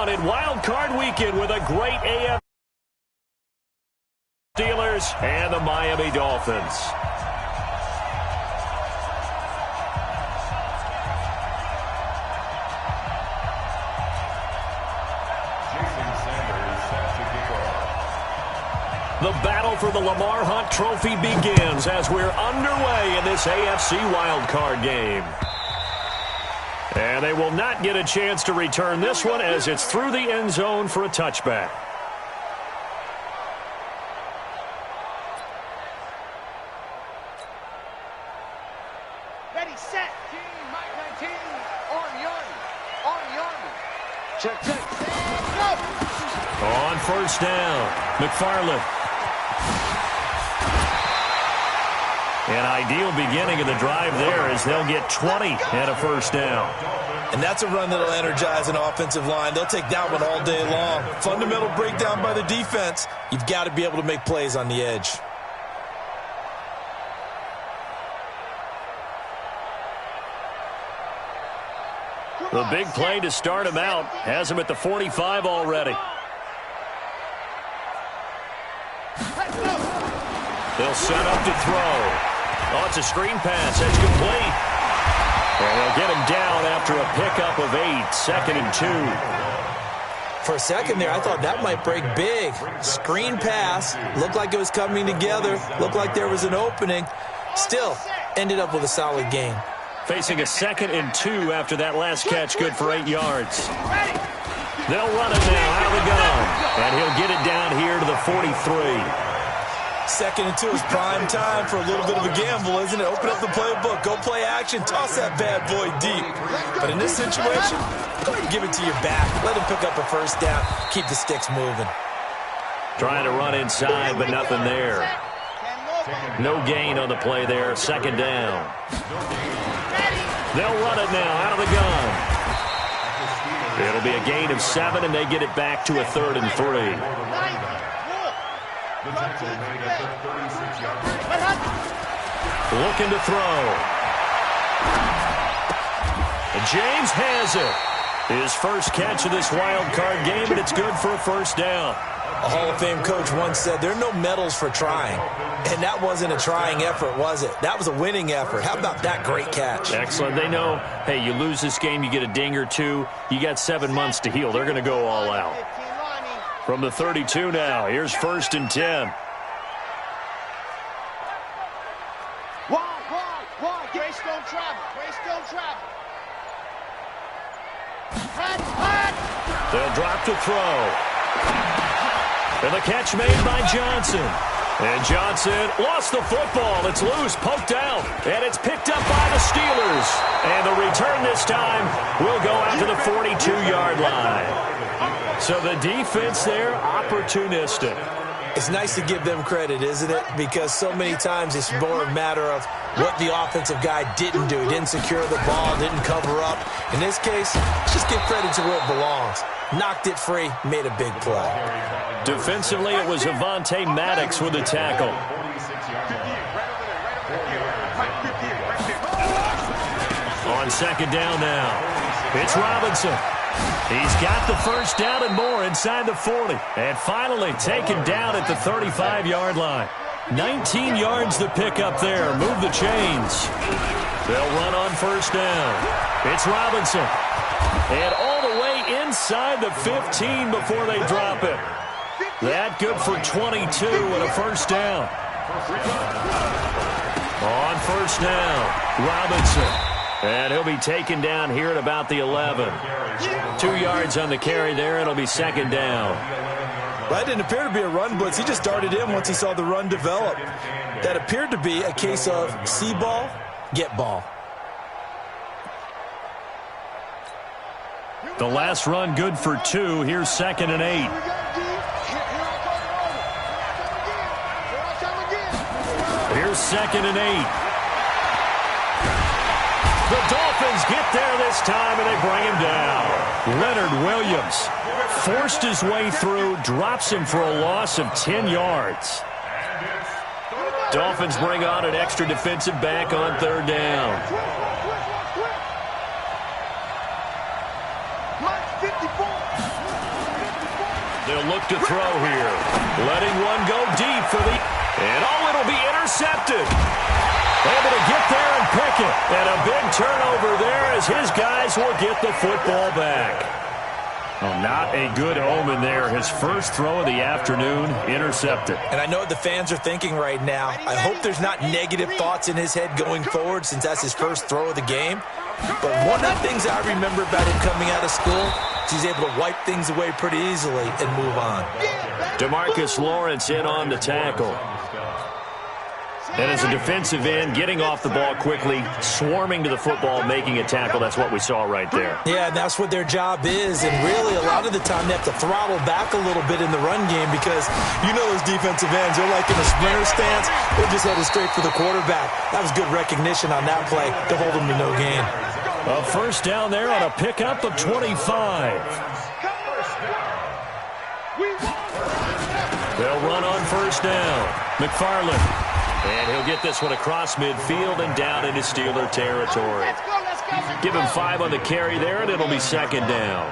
on in Wild Card Weekend with a great AFC Steelers and the Miami Dolphins. The battle for the Lamar Hunt Trophy begins as we're underway in this AFC wildcard game. And they will not get a chance to return this one as it's through the end zone for a touchback. Ready, set. Mike 19, on yardage. Check. Go. On first down, McFarland. An ideal beginning of the drive there as they'll get 20 and a first down. And that's a run that'll energize an offensive line. They'll take that one all day long. Fundamental breakdown by the defense. You've got to be able to make plays on the edge. The big play to start him out has him at the 45 already. They'll set up to throw. Oh, it's a screen pass. That's complete. And they'll get him down after a pickup of 8, 2nd and 2. For a second there, I thought that might break big. Screen pass. Looked like it was coming together. Looked like there was an opening. Still, ended up with a solid gain. Facing a 2nd and 2 after that last catch, good for 8 yards. They'll run it now out of the gun. And he'll get it down here to the 43. 2nd and 2 is prime time for a little bit of a gamble, isn't it? Open up the playbook, go play action, toss that bad boy deep. But in this situation, go ahead and give it to your back. Let him pick up a first down, keep the sticks moving. Trying to run inside, but nothing there. No gain on the play there, 2nd down. They'll run it now out of the gun. It'll be a gain of 7, and they get it back to a 3rd and 3. Looking to throw. And James has it. His first catch of this wild card game, and it's good for a first down. A Hall of Fame coach once said there are no medals for trying. And that wasn't a trying effort, was it? That was a winning effort. How about that great catch? Excellent. They know, hey, you lose this game, you get a ding or two. You got 7 months to heal. They're going to go all out. From the 32 now, here's 1st and 10. Grace don't travel. They'll drop to throw. And the catch made by Johnson. And Johnson lost the football. It's loose, poked out, and it's picked up by the Steelers. And the return this time will go out to the 42-yard line. So the defense there, opportunistic. It's nice to give them credit, isn't it? Because so many times it's more a matter of what the offensive guy didn't do. He didn't secure the ball, didn't cover up. In this case, just give credit to where it belongs. Knocked it free, made a big play. Defensively, it was Avonte Maddox with a tackle. On 2nd down now, it's Robinson. He's got the first down and more inside the 40. And finally taken down at the 35-yard line. 19 yards to pick up there. Move the chains. They'll run on first down. It's Robinson. And all the way inside the 15 before they drop it. That good for 22 and a first down. On first down, Robinson. And he'll be taken down here at about the 11. 2 yards on the carry there. It'll be 2nd down. That didn't appear to be a run blitz. He just darted in once he saw the run develop. That appeared to be a case of see ball, get ball. The last run good for 2. Here's 2nd and 8. Here's 2nd and 8. The Dolphins get there this time, and they bring him down. Leonard Williams forced his way through, drops him for a loss of 10 yards. Dolphins bring on an extra defensive back on 3rd down. They'll look to throw here. Letting one go deep for the... And it'll be intercepted. Able to get there and pick it. And a big turnover there as his guys will get the football back. Oh, not a good omen there. His first throw of the afternoon, intercepted. And I know what the fans are thinking right now. I hope there's not negative thoughts in his head going forward since that's his first throw of the game. But one of the things I remember about him coming out of school is he's able to wipe things away pretty easily and move on. DeMarcus Lawrence in on the tackle. And as a defensive end, getting off the ball quickly, swarming to the football, making a tackle, that's what we saw right there. Yeah, that's what their job is. And really, a lot of the time, they have to throttle back a little bit in the run game because you know those defensive ends, they're like in a sprinter stance. They're just headed straight for the quarterback. That was good recognition on that play to hold them to no gain. A first down there on a pickup of 25. They'll run on first down. McFarland. And he'll get this one across midfield and down into Steeler territory. Give him 5 on the carry there, and it'll be second down.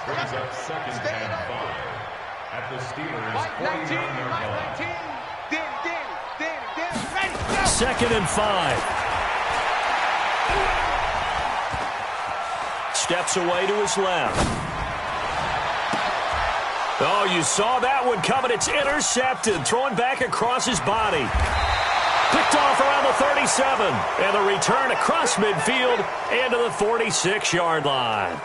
Brings up second and 5 at the Steelers' 49-yard line. Second and 5. Steps away to his left. Oh, you saw that one coming. It's intercepted. Thrown back across his body. Picked off around the 37. And the return across midfield and to the 46-yard line.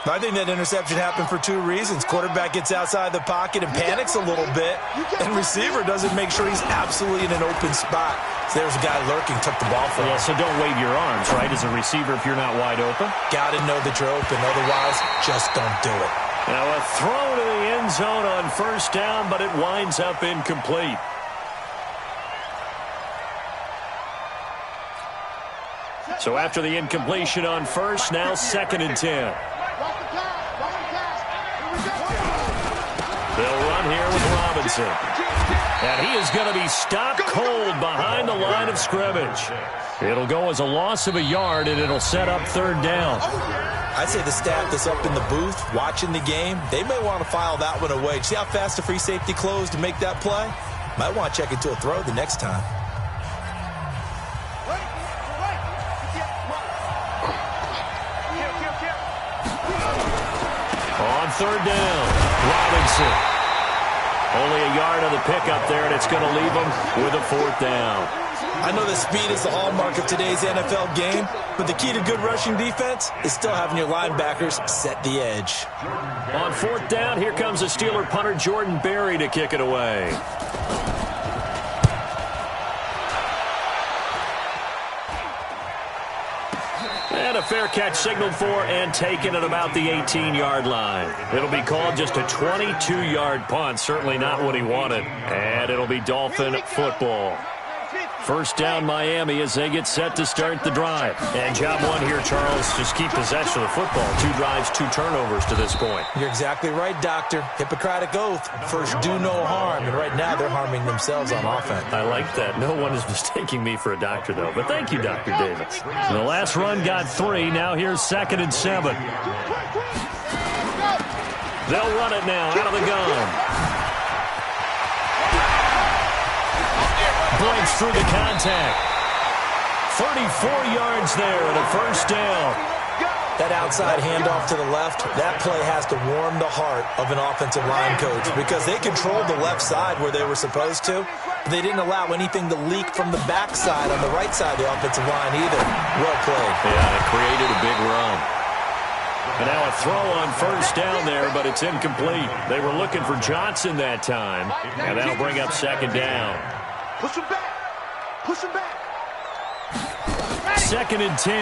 I think that interception happened for 2 reasons. Quarterback gets outside the pocket and panics a little bit. And receiver doesn't make sure he's absolutely in an open spot. So there's a guy lurking, took the ball from him. Yeah, so don't wave your arms, right, as a receiver if you're not wide open. Got to know that you're open. Otherwise, just don't do it. Now a throw to the end zone on first down, but it winds up incomplete. So after the incompletion on first, now second and 10. They'll run here with Robinson. And he is going to be stopped cold behind the line of scrimmage. It'll go as a loss of a yard, and it'll set up third down. I'd say the staff that's up in the booth watching the game, they may want to file that one away. See how fast the free safety closed to make that play? Might want to check into a throw the next time. On third down, Robinson. Only a yard on the pickup there, and it's going to leave him with a fourth down. I know that speed is the hallmark of today's NFL game, but the key to good rushing defense is still having your linebackers set the edge. On fourth down, here comes the Steeler punter Jordan Berry to kick it away. And a fair catch signaled for and taken at about the 18-yard line. It'll be called just a 22-yard punt, certainly not what he wanted. And it'll be Dolphin football. First down, Miami, as they get set to start the drive. And job one here, Charles, just keep possession of the football. 2 drives, 2 turnovers to this point. You're exactly right, Doctor. Hippocratic oath. First, do no harm. And right now, they're harming themselves on offense. I like that. No one is mistaking me for a doctor, though. But thank you, Dr. Davis. The last run got 3. Now here's second and 7. They'll run it now out of the gun. Breaks through the contact. 34 yards there and a first down. That outside handoff to the left, that play has to warm the heart of an offensive line coach because they controlled the left side where they were supposed to. But they didn't allow anything to leak from the backside on the right side of the offensive line either. Well played. Yeah, it created a big run. And now a throw on first down there, but it's incomplete. They were looking for Johnson that time, and that'll bring up second down. Push him back. Push him back. Second and 10.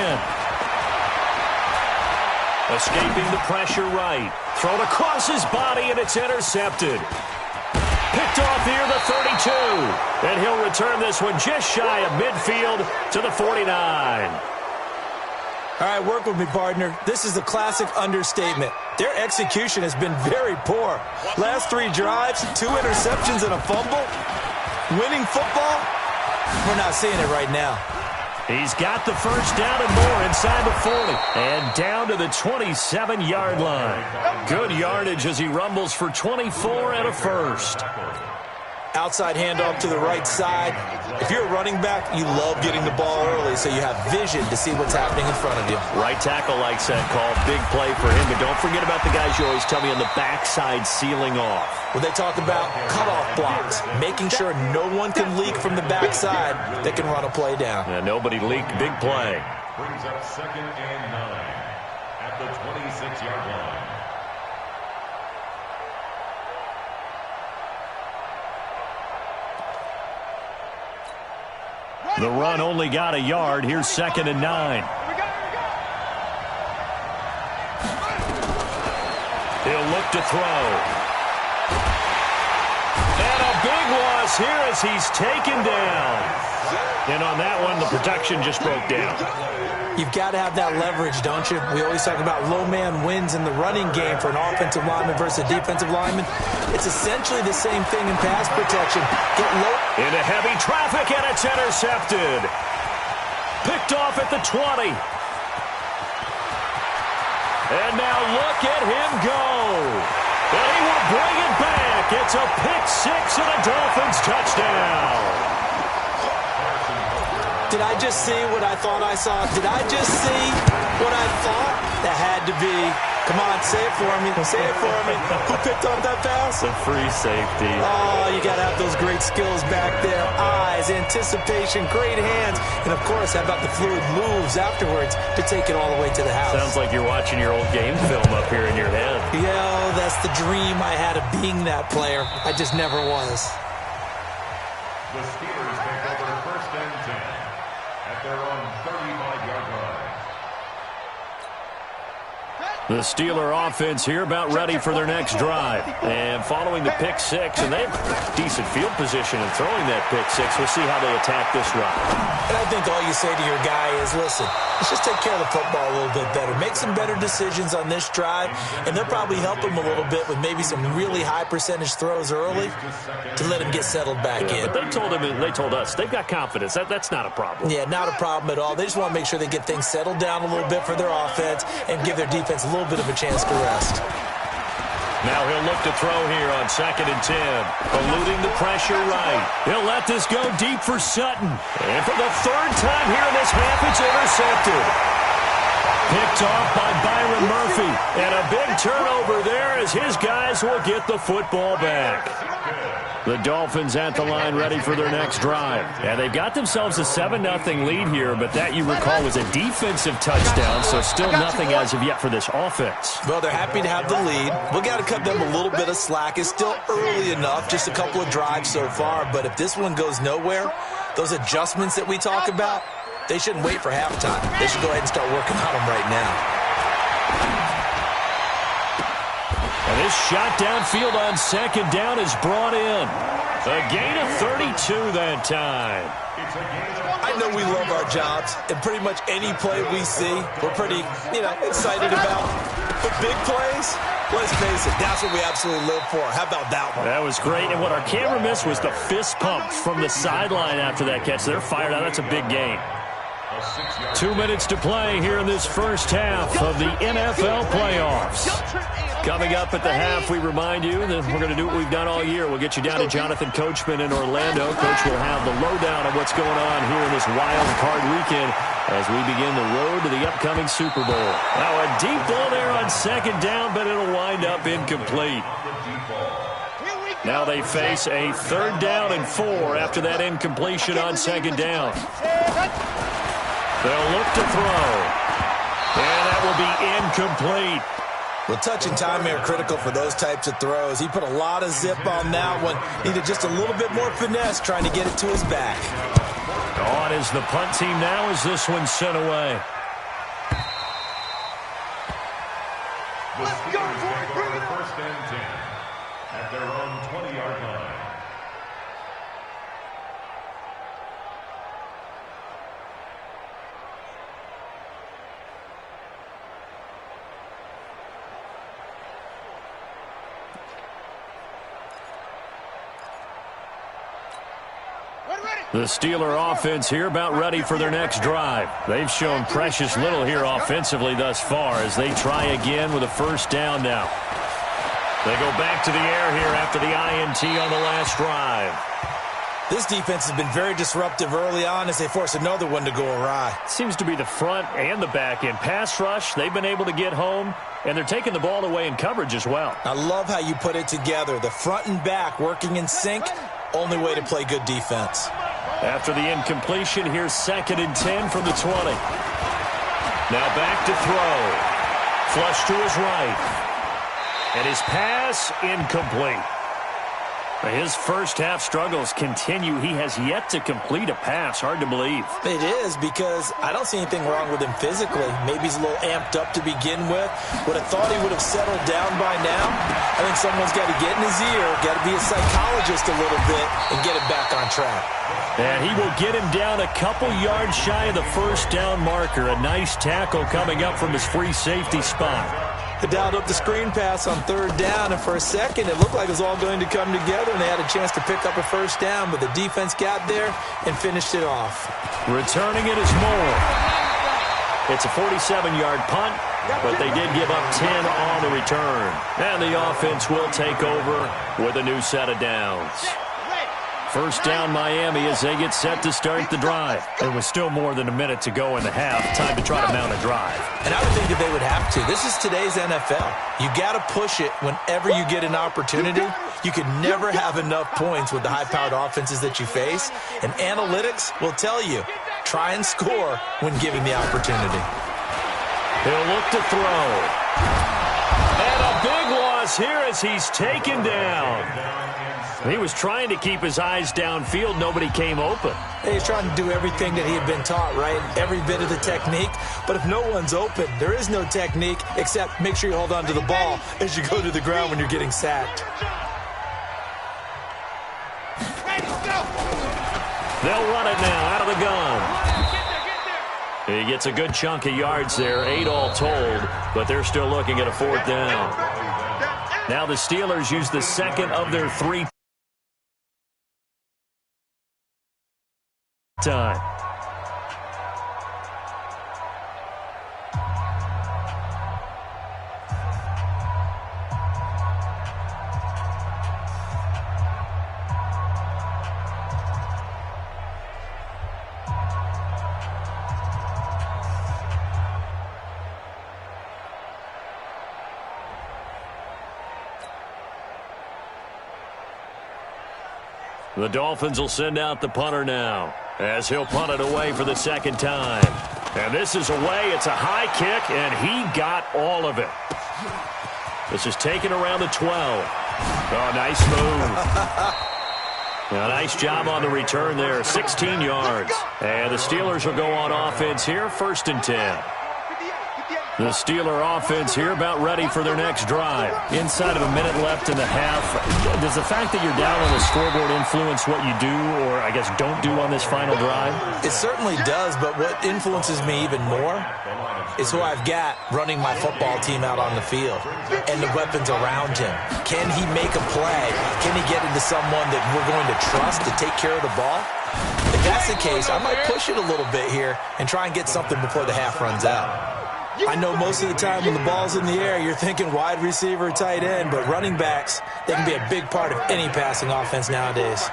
Escaping the pressure right. Thrown across his body, and it's intercepted. Picked off here, the 32. And he'll return this one just shy of midfield to the 49. All right, work with me, partner. This is a classic understatement. Their execution has been very poor. Last 3 drives, 2 interceptions and a fumble. Winning football? We're not seeing it right now. He's got the first down and more inside the 40. And down to the 27-yard line. Good yardage as he rumbles for 24 and a first. Outside handoff to the right side. If you're a running back, you love getting the ball early so you have vision to see what's happening in front of you. Right tackle likes that call. Big play for him. But don't forget about the guys you always tell me on the backside sealing off. When they talk about cutoff blocks, making sure no one can leak from the backside that can run a play down. And nobody leaked. Big play. Brings up 2nd and 9 at the 26-yard line. The run only got a yard. Here's 2nd and 9. He'll look to throw. And a big loss here as he's taken down. And on that one, the protection just broke down. You've got to have that leverage, don't you? We always talk about low man wins in the running game for an offensive lineman versus a defensive lineman. It's essentially the same thing in pass protection. Get low. Into heavy traffic, and it's intercepted. Picked off at the 20. And now look at him go. And he will bring it back. It's a pick six and a Dolphins touchdown. Did I just see what I thought I saw? Did I just see what I thought? That had to be. Come on, say it for me. Say it for me. Who picked up that pass? The free safety. Oh, you got to have those great skills back there. Eyes, anticipation, great hands. And, of course, how about the fluid moves afterwards to take it all the way to the house? Sounds like you're watching your old game film up here in your head. Yeah, that's the dream I had of being that player. I just never was. The Steelers take over 1st and 10 at their own 35-yard line. The Steeler offense here about ready for their next drive. And following the pick six, and they have decent field position in throwing that pick six. We'll see how they attack this run. And I think all you say to your guy is, listen, let's just take care of the football a little bit better. Make some better decisions on this drive, and they'll probably help him a little bit with maybe some really high percentage throws early to let him get settled back in. But they told us, they've got confidence. That's not a problem. Yeah, not a problem at all. They just want to make sure they get things settled down a little bit for their offense and give their defense a little bit of a chance to rest. Now he'll look to throw here on 2nd and 10. Eluding the pressure right. He'll let this go deep for Sutton. And for the 3rd time here in this half, it's intercepted. Picked off by Byron Murphy. And a big turnover there as his guys will get the football back. The Dolphins at the line ready for their next drive. And they've got themselves a 7-0 lead here, but that, you recall, was a defensive touchdown, so still nothing as of yet for this offense. Well, they're happy to have the lead. We got to cut them a little bit of slack. It's still early enough, just a couple of drives so far, but if this one goes nowhere, those adjustments that we talk about, they shouldn't wait for halftime. They should go ahead and start working on them right now. And this shot downfield on 2nd down is brought in. A gain of 32 that time. I know we love our jobs, and pretty much any play we see, we're pretty, excited about. But big plays, let's face it, that's what we absolutely live for. How about that one? That was great, and what our camera missed was the fist pump from the sideline after that catch. They're fired out. That's a big gain. 2 minutes to play here in this first half of the NFL playoffs. Coming up at the half, we remind you that we're going to do what we've done all year. We'll get you down to Jonathan Coachman in Orlando. Coach will have the lowdown of what's going on here in this wild card weekend as we begin the road to the upcoming Super Bowl. Now a deep ball there on 2nd down, but it'll wind up incomplete. Now they face a 3rd down and 4 after that incompletion on 2nd down. They'll look to throw. And that will be incomplete. Well, touch and time are critical for those types of throws. He put a lot of zip on that one. Needed just a little bit more finesse trying to get it to his back. On is the punt team now as this one's sent away. Let's go, boy. Bring it on. 1st and 10 at their own 20-yard line. Ready. The Steeler offense here about ready for their next drive. They've shown precious little here offensively thus far as they try again with a first down now. They go back to the air here after the INT on the last drive. This defense has been very disruptive early on as they force another one to go awry. Seems to be the front and the back end. Pass rush, they've been able to get home, and they're taking the ball away in coverage as well. I love how you put it together. The front and back working in sync, only way to play good defense. After the incompletion, here's 2nd and 10 from the 20. Now back to throw. Flush to his right. And his pass incomplete. His first half struggles continue. He has yet to complete a pass. Hard to believe. It is, because I don't see anything wrong with him physically. Maybe he's a little amped up to begin with. Would have thought he would have settled down by now. I think someone's got to get in his ear, got to be a psychologist a little bit, and get him back on track. And he will get him down a couple yards shy of the first down marker. A nice tackle coming up from his free safety spot. They dialed up the screen pass on 3rd down, and for a second it looked like it was all going to come together, and they had a chance to pick up a first down, but the defense got there and finished it off. Returning it is Moore. It's a 47-yard punt, but they did give up 10 on the return. And the offense will take over with a new set of downs. First down Miami as they get set to start the drive. There was still more than a minute to go in the half. Time to try to mount a drive. And I would think that they would have to. This is today's NFL. You got to push it whenever you get an opportunity. You can never have enough points with the high-powered offenses that you face. And analytics will tell you, try and score when given the opportunity. He'll look to throw. And a big loss here as he's taken down. He was trying to keep his eyes downfield. Nobody came open. He's trying to do everything that he had been taught, right? Every bit of the technique. But if no one's open, there is no technique except make sure you hold on to the ball as you go to the ground when you're getting sacked. They'll run it now out of the gun. He gets a good chunk of yards there, 8 all told, but they're still looking at a 4th down. Now the Steelers use the second of their 3 time. The Dolphins will send out the punter now as he'll punt it away for the 2nd time. And this is away. It's a high kick, and he got all of it. This is taken around the 12. Oh, nice move. A nice job on the return there, 16 yards. And the Steelers will go on offense here, 1st and 10. The Steeler offense here about ready for their next drive. Inside of a minute left in the half. Does the fact that you're down on the scoreboard influence what you do or, I guess, don't do on this final drive? It certainly does, but what influences me even more is who I've got running my football team out on the field and the weapons around him. Can he make a play? Can he get into someone that we're going to trust to take care of the ball? If that's the case, I might push it a little bit here and try and get something before the half runs out. I know most of the time when the ball's in the air, you're thinking wide receiver, tight end, but running backs, they can be a big part of any passing offense nowadays.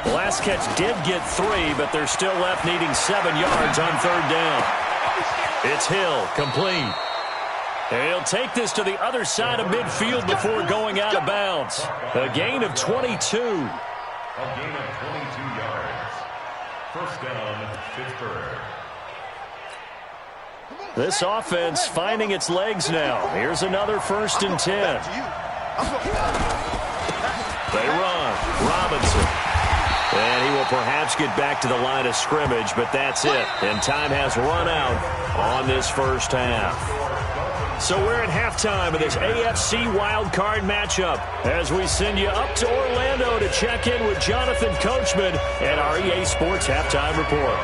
The last catch did get 3, but they're still left needing 7 yards on 3rd down. It's Hill, complete. And he'll take this to the other side of midfield before going out of bounds. A gain of 22. A gain of 22 yards. First down, Pittsburgh. This offense finding its legs now. Here's another 1st and 10. They run. Robinson. And he will perhaps get back to the line of scrimmage, but that's it. And time has run out on this first half. So we're at halftime of this AFC wildcard matchup as we send you up to Orlando to check in with Jonathan Coachman and our EA Sports Halftime Report.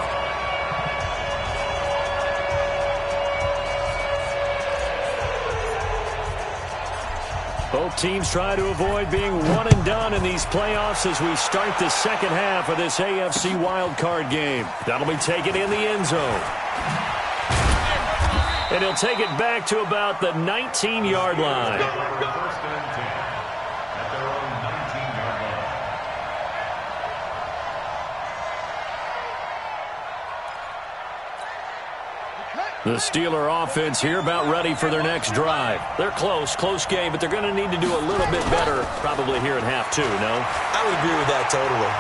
Both teams try to avoid being one and done in these playoffs as we start the second half of this AFC wildcard game. That'll be taken in the end zone. And he'll take it back to about the 19-yard line. First and 10 at their own 19-yard line. The Steeler offense here about ready for their next drive. They're close game, but they're going to need to do a little bit better probably here at half two, no? I would agree with that totally.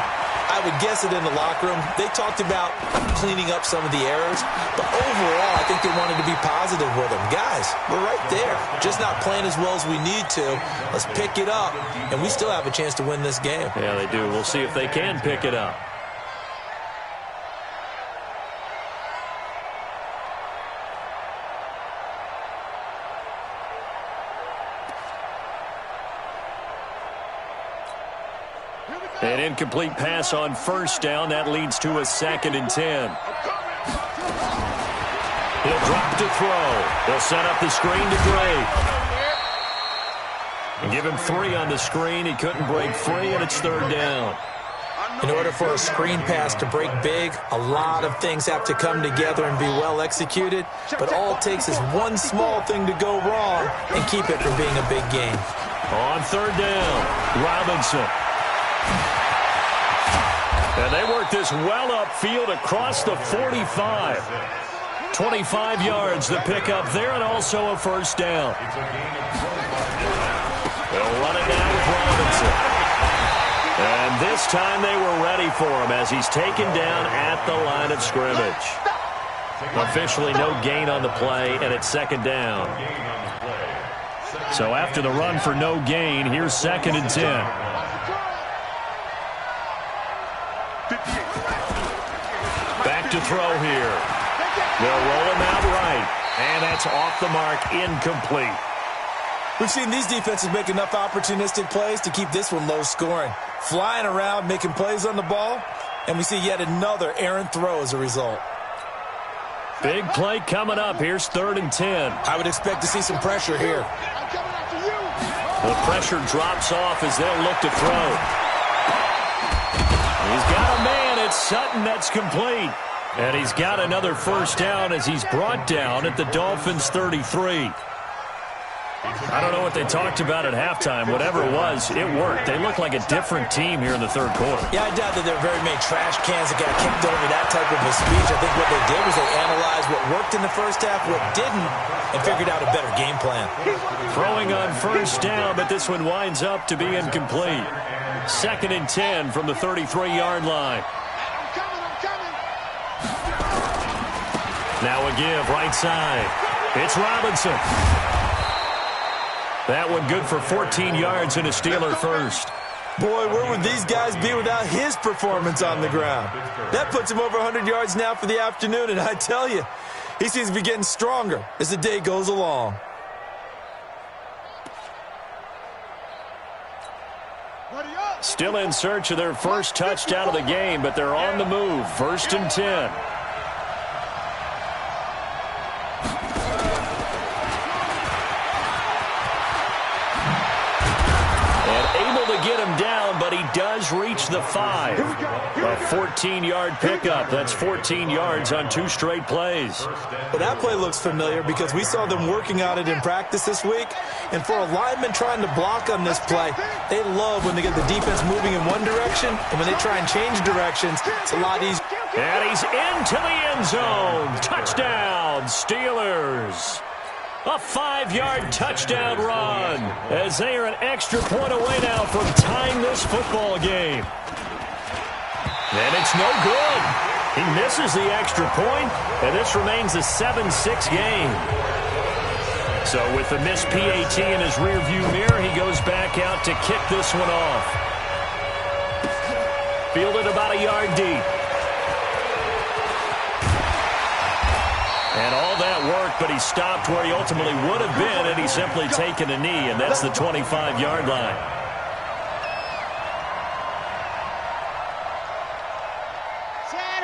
I would guess it in the locker room. They talked about cleaning up some of the errors, but overall, I think they wanted to be positive with them. Guys, we're right there. Just not playing as well as we need to. Let's pick it up, and we still have a chance to win this game. Yeah, they do. We'll see if they can pick it up. An incomplete pass on first down. That leads to a 2nd and 10. He'll drop to throw. They'll set up the screen to Gray. And give him 3 on the screen. He couldn't break free, and it's 3rd down. In order for a screen pass to break big, a lot of things have to come together and be well executed. But all it takes is one small thing to go wrong and keep it from being a big game. On 3rd down, Robinson. And they work this well upfield across the 45. 25 yards the pickup there, and also a 1st down. They'll run it down with Robinson. And this time they were ready for him as he's taken down at the line of scrimmage. Officially no gain on the play, and it's 2nd down. So after the run for no gain, here's 2nd and 10. Back to throw here. They'll roll him out right. And that's off the mark, incomplete. We've seen these defenses make enough opportunistic plays to keep this one low scoring. Flying around, making plays on the ball, and we see yet another errant throw as a result. Big play coming up. Here's 3rd and 10. I would expect to see some pressure here. The pressure drops off as they'll look to throw. He's got a man. It's Sutton. That's complete. And he's got another 1st down as he's brought down at the Dolphins' 33. I don't know what they talked about at halftime. Whatever it was, it worked. They look like a different team here in the 3rd quarter. Yeah, I doubt that there are very many trash cans that got kicked over that type of a speech. I think what they did was they analyzed what worked in the first half, what didn't, and figured out a better game plan. Throwing on 1st down, but this one winds up to be incomplete. 2nd and 10 from the 33-yard line. Now a give, right side. It's Robinson. That one good for 14 yards and a Steeler first. Boy, where would these guys be without his performance on the ground? That puts him over 100 yards now for the afternoon, and I tell you, he seems to be getting stronger as the day goes along. Still in search of their first touchdown of the game, but they're on the move. 1st and 10. Get him down, but he does reach the 5. A 14-yard pickup. That's 14 yards on 2 straight plays. Well, that play looks familiar because we saw them working on it in practice this week. And for a lineman trying to block on this play, they love when they get the defense moving in one direction, and when they try and change directions, it's a lot easier. And he's into the end zone. Touchdown, Steelers. A 5-yard touchdown run as they are an extra point away now from tying this football game. And it's no good. He misses the extra point, and this remains a 7-6 game. So with the missed PAT in his rearview mirror, he goes back out to kick this one off. Fielded about a yard deep. And all that worked, but he stopped where he ultimately would have been, and he's simply taken a knee, and that's the 25-yard line.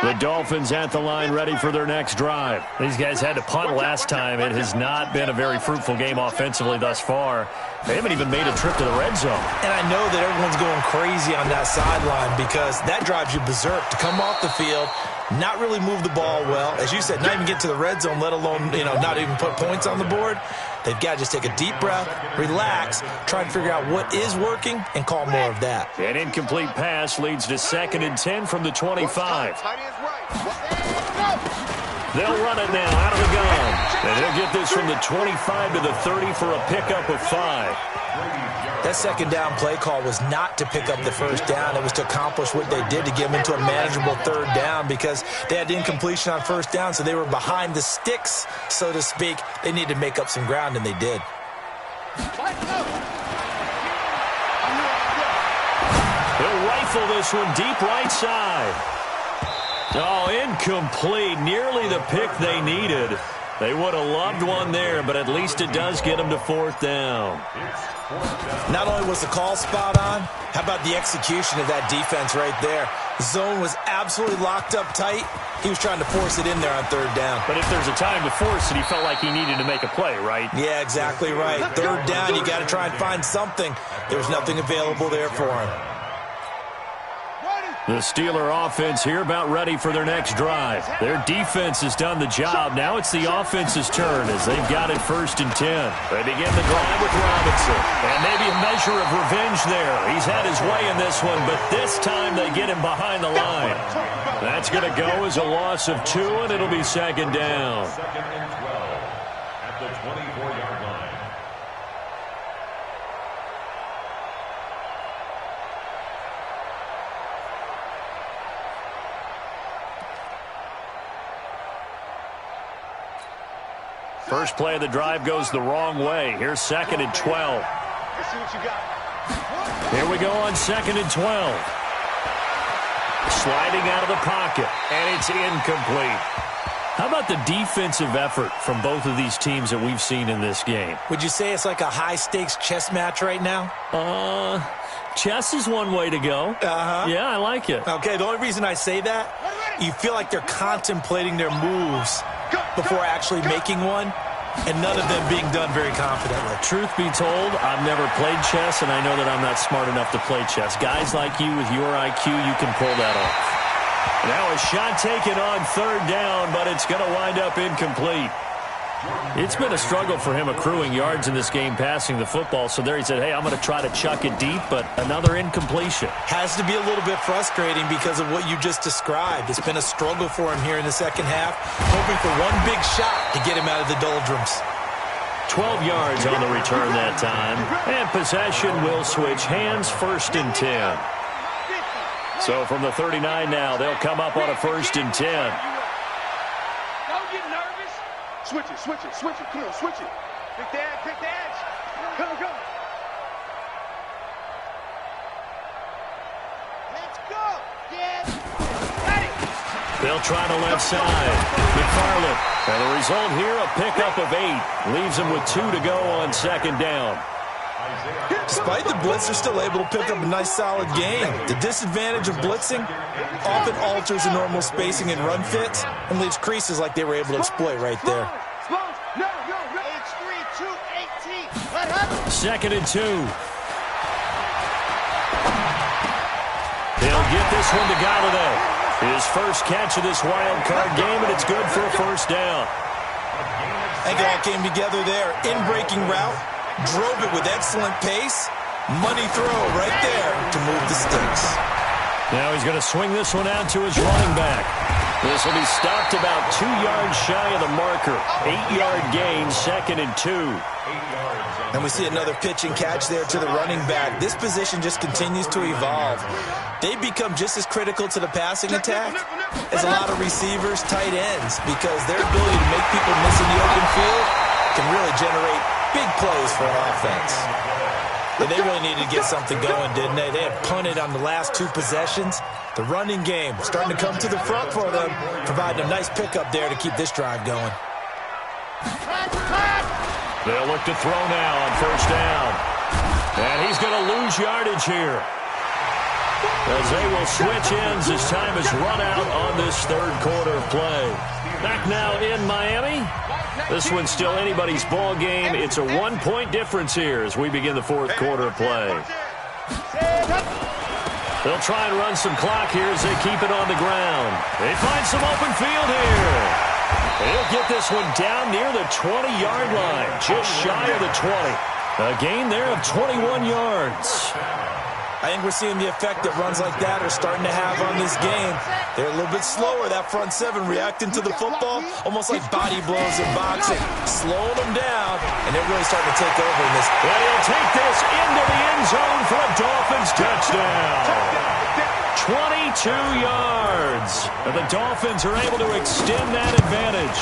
The Dolphins at the line ready for their next drive. These guys had to punt last time. It has not been a very fruitful game offensively thus far. They haven't even made a trip to the red zone. And I know that everyone's going crazy on that sideline because that drives you berserk to come off the field, not really move the ball well. As you said, not even get to the red zone, let alone, not even put points on the board. They've got to just take a deep breath, relax, try and figure out what is working, and call more of that. An incomplete pass leads to 2nd and 10 from the 25. They'll run it now out of the gun. And they'll get this from the 25 to the 30 for a pickup of 5. That second down play call was not to pick up the first down. It was to accomplish what they did to get them into a manageable third down because they had incompletion on first down, so they were behind the sticks, so to speak. They needed to make up some ground, and they did. They'll rifle this one deep right side. Oh, incomplete. Nearly the pick they needed. They would have loved one there, but at least it does get them to 4th down. Not only was the call spot on, how about the execution of that defense right there? The zone was absolutely locked up tight. He was trying to force it in there on 3rd down. But if there's a time to force it, he felt like he needed to make a play, right? Yeah, exactly right. 3rd down, you got to try and find something. There's nothing available there for him. The Steeler offense here about ready for their next drive. Their defense has done the job. Now it's the offense's turn as they've got it 1st and 10. They begin the drive with Robinson. And maybe a measure of revenge there. He's had his way in this one, but this time they get him behind the line. That's going to go as a loss of 2, and it'll be 2nd down. 2nd and 12 at the 24-yard line. First play of the drive goes the wrong way. Here's 2nd and 12. Let's see what you got. Here we go on 2nd and 12. Sliding out of the pocket, and it's incomplete. How about the defensive effort from both of these teams that we've seen in this game? Would you say it's like a high-stakes chess match right now? Chess is one way to go. Yeah, I like it. Okay, the only reason I say that, you feel like they're contemplating their moves before actually making one, and none of them being done very confidently. Truth be told, I've never played chess, and I know that I'm not smart enough to play chess. Guys like you with your IQ, you can pull that off. Now a shot taken on 3rd down, but it's going to wind up incomplete. It's been a struggle for him accruing yards in this game passing the football, so there he said, hey, I'm going to try to chuck it deep, but another incompletion. Has to be a little bit frustrating because of what you just described. It's been a struggle for him here in the second half, hoping for one big shot to get him out of the doldrums. 12 yards on the return that time, and possession will switch hands, 1st and 10. So from the 39 now, they'll come up on a 1st and 10. Don't get nervous. Switch it, switch it, switch it. Come on, switch it. Pick the edge, pick the edge. Come, come. Let's go. Yes. Ready. They'll try the left side. McFarland. And the result here, a pickup of 8. Leaves them with 2 to go on 2nd down. Despite the blitz, they're still able to pick up a nice, solid gain. The disadvantage of blitzing often alters the normal spacing and run fits and leaves creases like they were able to exploit right there. No, it's 3, 2, 18. What happened? 2nd and 2. They'll get this one to Galladay. His first catch of this wild card game, and it's good for a 1st down. I think it all came together there. In-breaking route. Drove it with excellent pace. Money throw right there to move the sticks. Now he's going to swing this one out to his running back. This will be stopped about 2 yards shy of the marker. 8-yard gain, 2nd and 2. And we see another pitch and catch there to the running back. This position just continues to evolve. They become just as critical to the passing attack as a lot of receivers, tight ends, because their ability to make people miss in the open field can really generate big plays for an offense. And they really needed to get something going, didn't they? They had punted on the last 2 possessions. The running game starting to come to the front for them, providing a nice pickup there to keep this drive going. They'll look to throw now on 1st down. And he's going to lose yardage here. as they will switch ends as time is run out on this third quarter of play. Back now in Miami. This one's still anybody's ball game. It's a one-point difference here as we begin the fourth quarter of play. They'll try and run some clock here as they keep it on the ground. They find some open field here. They'll get this one down near the 20-yard line, just shy of the 20. A gain there of 21 yards. I think we're seeing the effect that runs like that are starting to have on this game. They're a little bit slower, that front seven, reacting to the football, almost like body blows in boxing, slowing them down, and they're really starting to take over in this. And he'll take this into the end zone for a Dolphins touchdown. 22 yards. And the Dolphins are able to extend that advantage.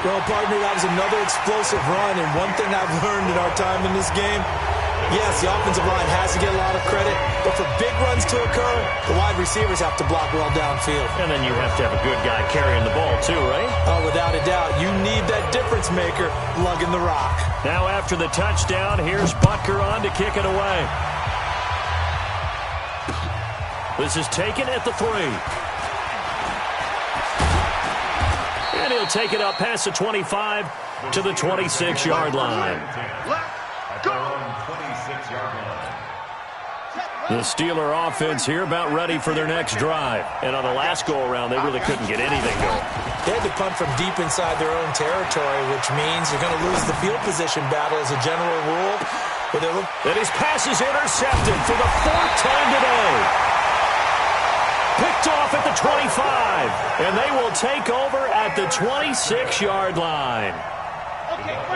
Well, partner, that was another explosive run, and one thing I've learned in our time in this game, yes, the offensive line has to get a lot of credit, but for big runs to occur, the wide receivers have to block well downfield. And then you have to have a good guy carrying the ball too, right? Oh, without a doubt. You need that difference maker lugging the rock. Now after the touchdown, here's Butker on to kick it away. This is taken at the 3. And he'll take it up past the 25 to the 26-yard line. The Steeler offense here about ready for their next drive. And on the last go-around, they really couldn't get anything going. They had to punt from deep inside their own territory, which means you're going to lose the field position battle as a general rule. And his pass is intercepted for the 4th time today. Picked off at the 25. And they will take over at the 26-yard line.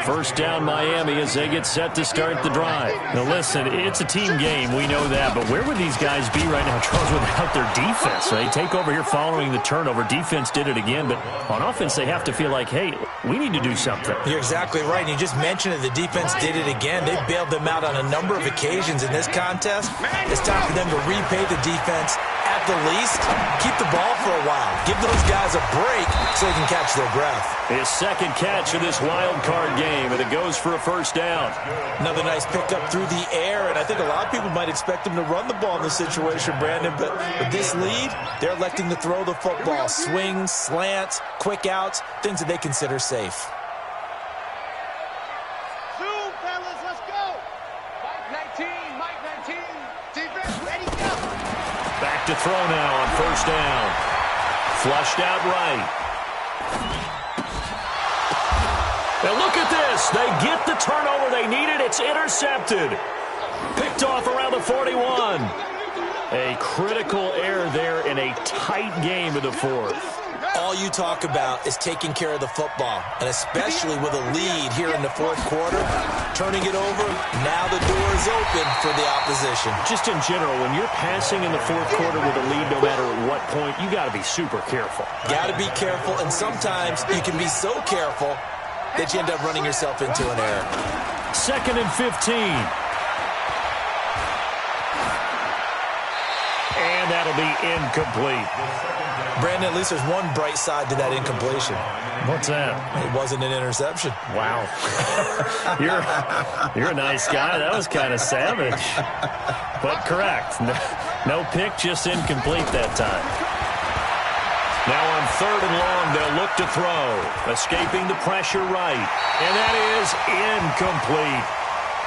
First down Miami as they get set to start the drive. Now listen, it's a team game, we know that, but where would these guys be right now, Charles, without their defense? They take over here following the turnover. Defense did it again, but on offense they have to feel like, hey, we need to do something. You're exactly right. You just mentioned it. The defense did it again. They bailed them out on a number of occasions in this contest. It's time for them to repay the defense. At the least, keep the ball for a while. Give those guys a break so they can catch their breath. His second catch of this wild card game, and it goes for a first down. Another nice pickup through the air, and I think a lot of people might expect him to run the ball in this situation, Brandon, but with this lead, they're electing to throw the football. Swings, slants, quick outs, things that they consider safe. Zoom, fellas, let's go. Mike 19. Defense, ready, go. Back to throw now on first down. Flushed out right. And look at this. They get the turnover they needed. It's intercepted. Picked off around the 41. A critical error there in a tight game of the 4th. All you talk about is taking care of the football, and especially with a lead here in the 4th quarter, turning it over, now the door is open for the opposition. Just in general, when you're passing in the 4th quarter with a lead, no matter at what point, you got to be super careful. Got to be careful, and sometimes you can be so careful that you end up running yourself into an error. 2nd and 15. And that'll be incomplete. Brandon, at least there's one bright side to that incompletion. What's that? It wasn't an interception. Wow. You're a nice guy. That was kind of savage. But correct. No pick, just incomplete that time. Now on 3rd and long, they'll look to throw. Escaping the pressure right. And that is incomplete.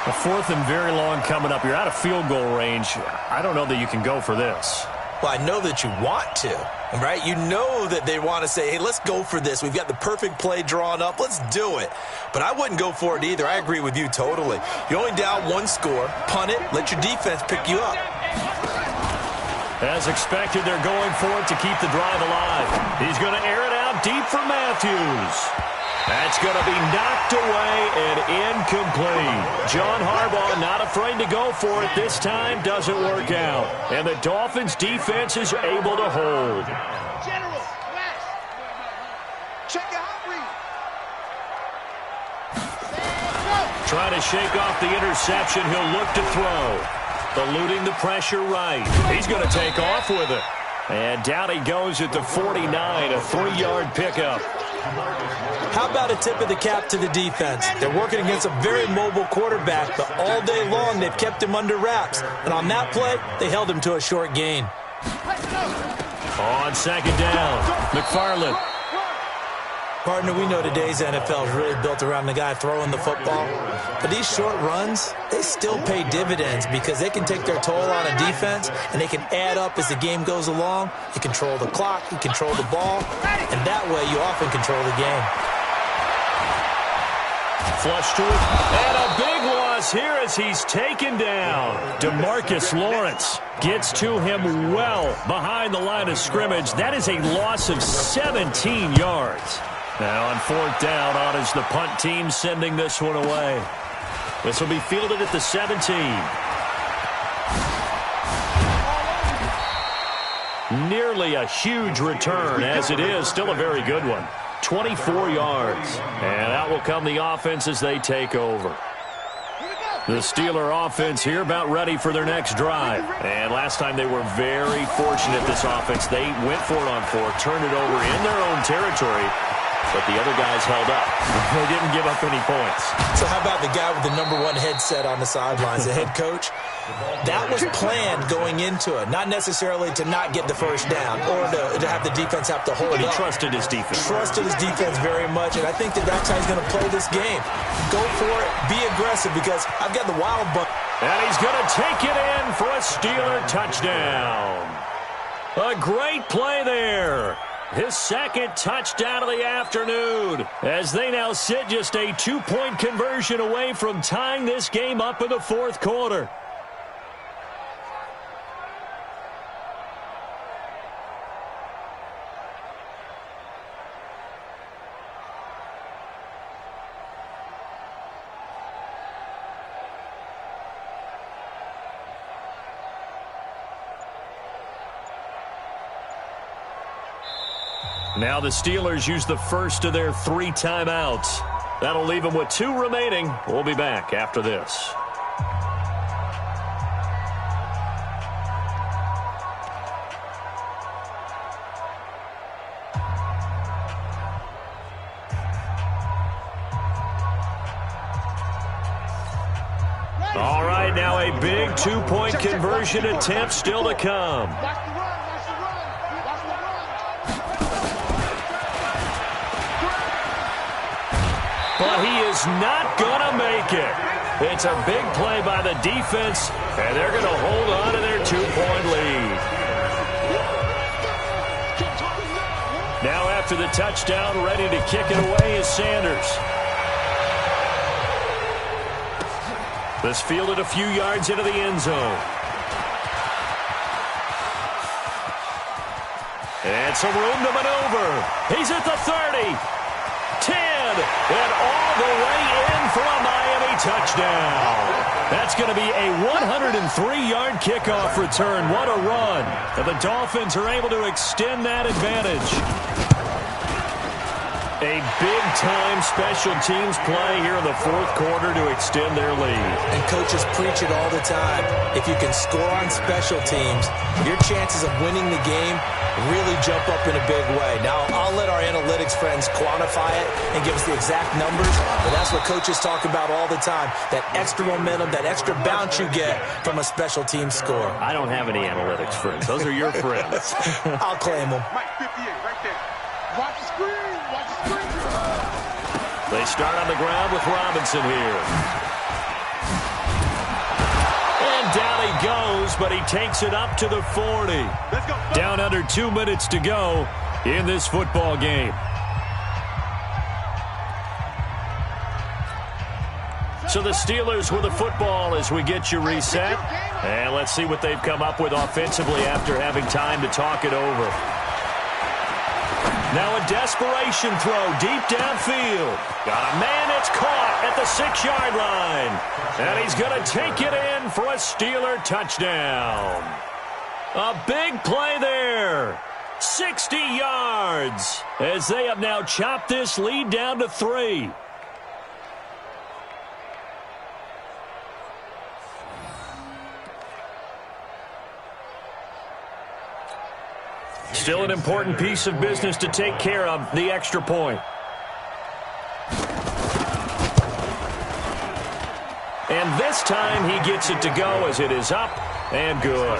A 4th and very long coming up. You're out of field goal range. I don't know that you can go for this. Well, I know that you want to, right? You know that they want to say, hey, let's go for this. We've got the perfect play drawn up. Let's do it. But I wouldn't go for it either. I agree with you totally. You're only down 1 score. Punt it. Let your defense pick you up. As expected, they're going for it to keep the drive alive. He's going to air it out deep for Matthews. That's going to be knocked away and incomplete. John Harbaugh not afraid to go for it this time. Doesn't work out. And the Dolphins defense is able to hold. General, West. Check your hot read. Trying to shake off the interception. He'll look to throw. Eluding the pressure right. He's going to take off with it. And down he goes at the 49, a 3-yard pickup. How about a tip of the cap to the defense? They're working against a very mobile quarterback, but all day long they've kept him under wraps. And on that play, they held him to a short gain. On second down, McFarland. Partner, we know today's NFL is really built around the guy throwing the football. But these short runs, they still pay dividends because they can take their toll on a defense and they can add up as the game goes along. You control the clock, you control the ball, and that way you often control the game. Flush to it, and a big loss here as he's taken down. DeMarcus Lawrence gets to him well behind the line of scrimmage. That is a loss of 17 yards. Now on fourth down, on is the punt team sending this one away. This will be fielded at the 17. Nearly a huge return, as it is still a very good one. 24 yards. And out will come the offense as they take over. The Steeler offense here about ready for their next drive. And last time they were very fortunate, this offense. They went for it on fourth, turned it over in their own territory, but the other guys held up. They didn't give up any points. So how about the guy with the #1 headset on the sidelines, the head coach? That was planned going into it, not necessarily to not get the first down or to have the defense have to hold up. He trusted his defense. Trusted his defense very much, and I think that's how he's going to play this game. Go for it, be aggressive, because I've got the wild buck. And he's going to take it in for a Steeler touchdown. A great play there. His second touchdown of the afternoon, as they now sit just a 2-point conversion away from tying this game up in the fourth quarter. Now the Steelers use the first of their 3 timeouts. That'll leave them with 2 remaining. We'll be back after this. All right, now a big 2-point conversion attempt still to come. But he is not going to make it. It's a big play by the defense, and they're going to hold on to their 2-point lead. Now after the touchdown, ready to kick it away is Sanders. This fielded a few yards into the end zone. And some room to maneuver. He's at the 30. 10, and all the way in for a Miami touchdown. That's going to be a 103-yard kickoff return. What a run. And the Dolphins are able to extend that advantage. A big-time special teams play here in the fourth quarter to extend their lead. And coaches preach it all the time. If you can score on special teams, your chances of winning the game really jump up in a big way. Now, I'll let our analytics friends quantify it and give us the exact numbers, but that's what coaches talk about all the time, that extra momentum, that extra bounce you get from a special team score. I don't have any analytics friends. Those are your friends. I'll claim them. Mike 58 right there. Watch the screen. Watch the screen. They start on the ground with Robinson here. And down he goes, but he takes it up to the 40. Let's go. Down under 2 minutes to go in this football game. So the Steelers with the football as we get you reset. And let's see what they've come up with offensively after having time to talk it over. Now a desperation throw deep downfield. Got a man, it's caught at the 6-yard line. And he's going to take it in for a Steeler touchdown. A big play there. 60 yards as they have now chopped this lead down to 3. Still an important piece of business to take care of, the extra point. And this time he gets it to go as it is up and good.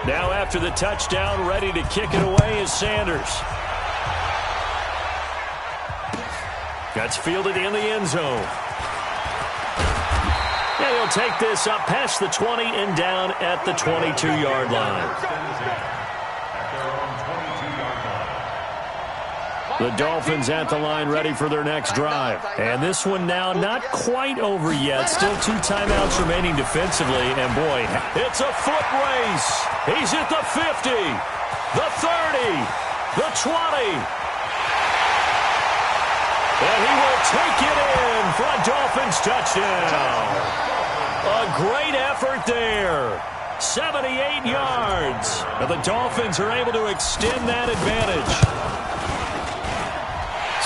Now after the touchdown, ready to kick it away is Sanders. That's fielded in the end zone. And he'll take this up past the 20 and down at the 22-yard line. The Dolphins at the line ready for their next drive. And this one now not quite over yet. Still 2 timeouts remaining defensively. And, boy, it's a foot race. He's at the 50, the 30, the 20. And he will take it in for a Dolphins touchdown. A great effort there. 78 yards. And the Dolphins are able to extend that advantage.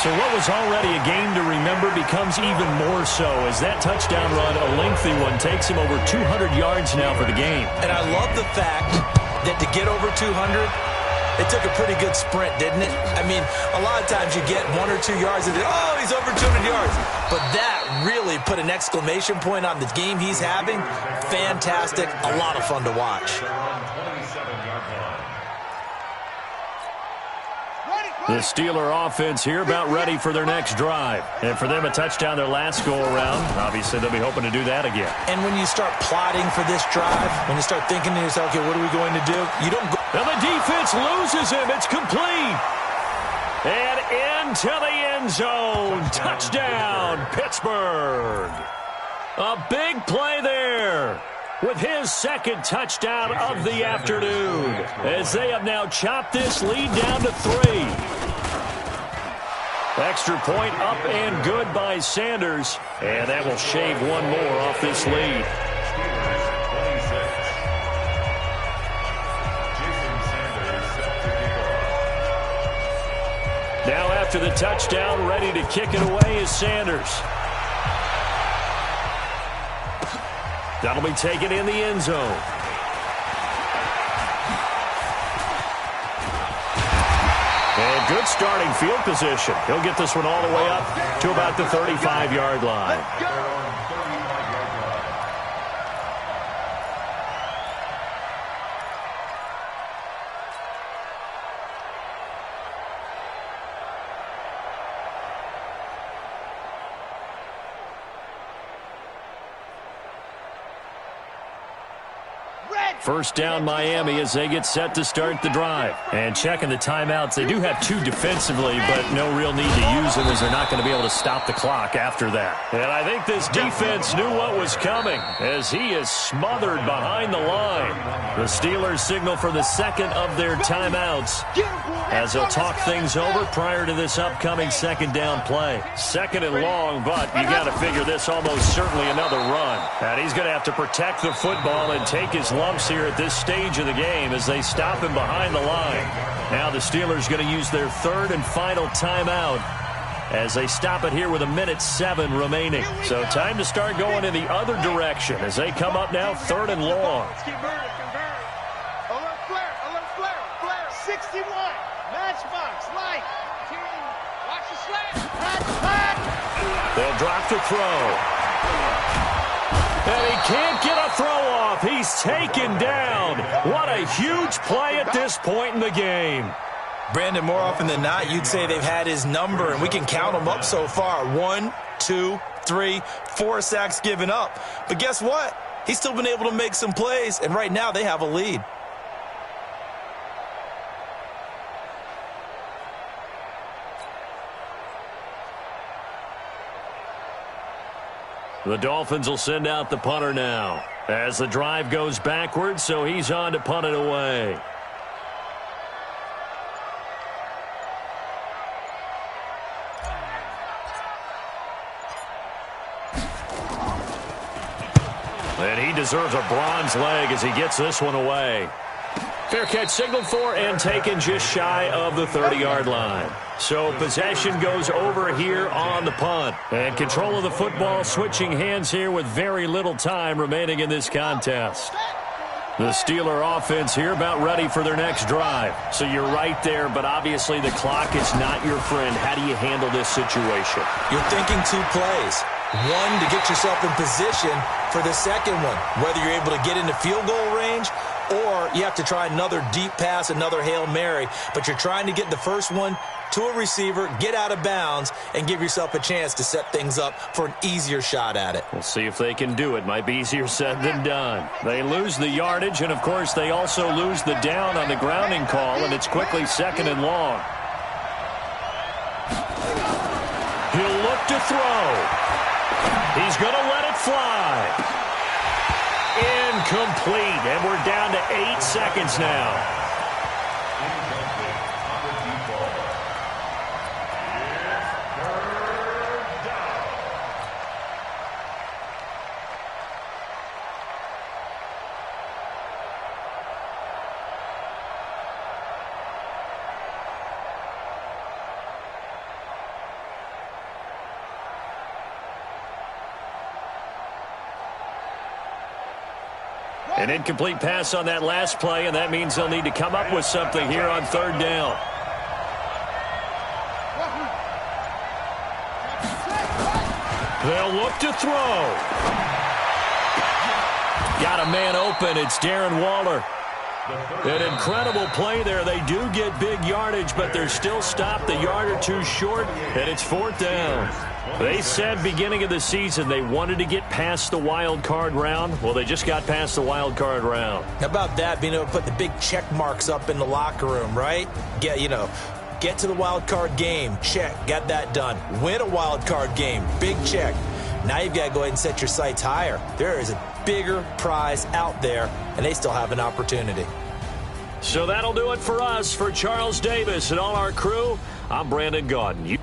So what was already a game to remember becomes even more so as that touchdown run, a lengthy one, takes him over 200 yards now for the game. And I love the fact that to get over 200, it took a pretty good sprint, didn't it? I mean, a lot of times you get 1 or 2 yards and oh, he's over 200 yards. But that really put an exclamation point on the game he's having. Fantastic. A lot of fun to watch. The Steeler offense here about ready for their next drive. And for them, a touchdown their last go-around. Obviously, they'll be hoping to do that again. And when you start plotting for this drive, when you start thinking to yourself, okay, what are we going to do? You don't go. And the defense loses him. It's complete. And into the end zone. Touchdown, Pittsburgh. A big play there with his second touchdown of the afternoon, as they have now chopped this lead down to 3. Extra point up and good by Sanders, and that will shave one more off this lead. Now after the touchdown, ready to kick it away is Sanders. That'll be taken in the end zone. And good starting field position. He'll get this one all the way up to about the 35-yard line. First down Miami as they get set to start the drive. And checking the timeouts, they do have 2 defensively, but no real need to use them as they're not going to be able to stop the clock after that. And I think this defense knew what was coming as he is smothered behind the line. The Steelers signal for the second of their timeouts as they'll talk things over prior to this upcoming second down play. Second and long, but you got to figure this almost certainly another run. And he's going to have to protect the football and take his lumps here at this stage of the game as they stop him behind the line. Now the Steelers going to use their third and final timeout as they stop it here with 1:07 remaining. So time to start going in the other direction as they come up now third and long. Alert flare, 61, matchbox, light, watch the slant, They'll drop the throw. And he can't get a throw off. He's taken down. What a huge play at this point in the game. Brandon, more often than not, you'd say they've had his number, and we can count them up so far. 1, 2, 3, 4 sacks given up. But guess what? He's still been able to make some plays, and right now they have a lead. The Dolphins will send out the punter now as the drive goes backwards, so he's on to punt it away. And he deserves a bronze leg as he gets this one away. Fair catch signaled for and taken just shy of the 30-yard line. So possession goes over here on the punt. And control of the football switching hands here with very little time remaining in this contest. The Steeler offense here about ready for their next drive. So you're right there, but obviously the clock is not your friend. How do you handle this situation? You're thinking 2 plays. One, to get yourself in position for the second one, whether you're able to get into field goal range or you have to try another deep pass, another Hail Mary. But you're trying to get the first one to a receiver, get out of bounds, and give yourself a chance to set things up for an easier shot at it. We'll see if they can do it. Might be easier said than done. They lose the yardage, and, of course, they also lose the down on the grounding call, and it's quickly 2nd and long. He'll look to throw. He's going to let it fly. Incomplete, and we're down to 8 seconds now. An incomplete pass on that last play, and that means they'll need to come up with something here on 3rd down. They'll look to throw. Got a man open. It's Darren Waller. An incredible play there. They do get big yardage, but they're still stopped a yard or 2 short, and it's 4th down. They said beginning of the season they wanted to get past the wild card round. Well, they just got past the wild card round. How about that, being able to put the big check marks up in the locker room, right? Get to the wild card game, check, got that done. Win a wild card game, big check. Now you've got to go ahead and set your sights higher. There is a bigger prize out there, and they still have an opportunity. So that'll do it for us. For Charles Davis and all our crew, I'm Brandon Gaudin.